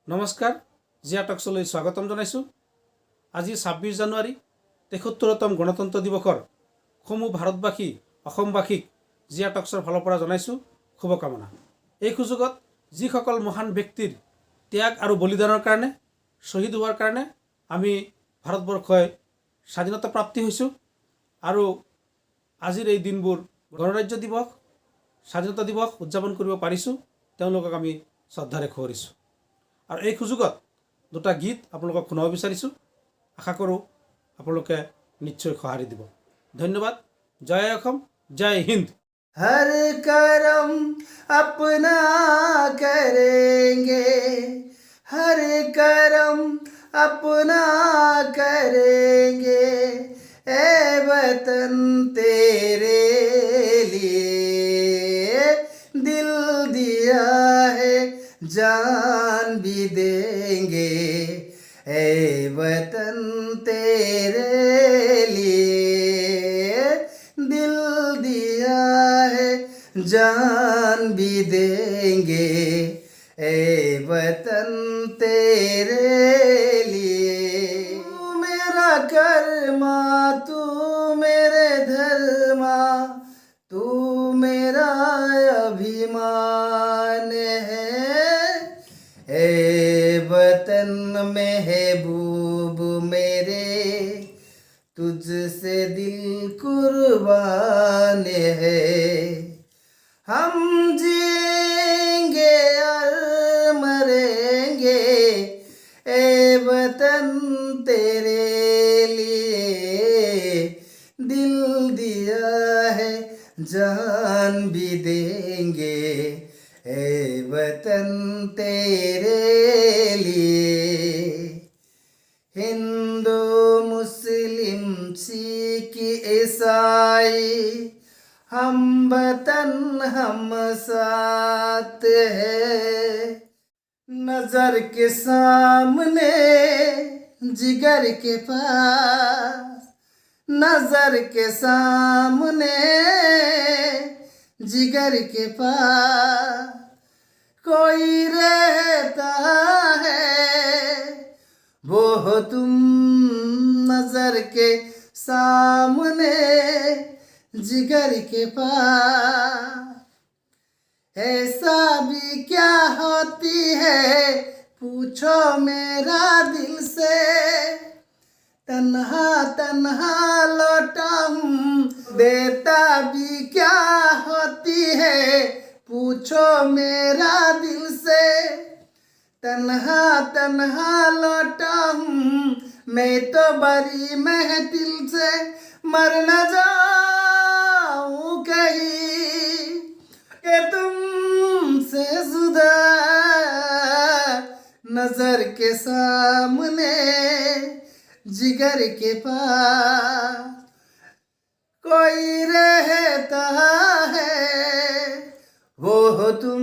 নমস্কাৰ, জিয়া টক্সলৈ স্বাগতম জনাইছোঁ। আজি 26 জানুৱাৰী ৭৩তম গণতন্ত্ৰ দিৱসৰ সমূহ ভাৰতবাসী অসমবাসীক জিয়া টক্সৰ ফালৰ পৰা জনাইছোঁ শুভকামনা। এই সুযোগত যিসকল মহান ব্যক্তিৰ ত্যাগ আৰু বলিদানৰ কাৰণে শ্বহীদ হোৱাৰ কাৰণে আমি ভাৰতবৰ্ষই স্বাধীনতা প্ৰাপ্তি হৈছোঁ আৰু আজিৰ এই দিনবোৰ গণৰাজ্য দিৱস স্বাধীনতা দিৱস উদযাপন কৰিব পাৰিছোঁ, তেওঁলোকক আমি শ্ৰদ্ধাৰে সোঁৱৰিছোঁ। আৰু এই সুযোগত দুটা গীত আপোনালোকক শুনাব বিচাৰিছোঁ। আশা কৰোঁ আপোনালোকে নিশ্চয় সঁহাৰি দিব। ধন্যবাদ। জয় অসম, জয় হিন্দ। हर करम अपना करेंगे, हर करम अपना करेंगे, ए वतन तेरे लिए दिल दिया है जान भी देंगे, ए वतन तेरे लिए दिल दिया है जान भी देंगे, ए वतन तेरे लिए। तू मेरा कर्मा, तू मेरे धर्मा, तू मेरा अभिमान है, ए वतन महबूब मेरे तुझसे दिल कुर्बान है। हम जिएंगे और मरेंगे, ए वतन तेरे लिए दिल दिया है जान भी देंगे, ए वतन तेरे लिए। हिंदू मुस्लिम सिख ईसाई हम वतन हम साथ है, नजर के सामने जिगर के पास, नजर के सामने जिगर के पास कोई रहता है, वो हो तुम नजर के सामने जिगर के पास। ऐसा भी क्या होती है पूछो मेरा दिल से, तन्हा तन्हा लौटा हूँ देता भी क्या होती है पूछो मेरा दिल से, तन्हा तन्हा लौटा हूँ मैं तो बड़ी महफिल से, मर न जाऊँ कहीं कि तुमसे जुदा, नजर के सामने जिगर के पास कोई रहता है, वो हो तुम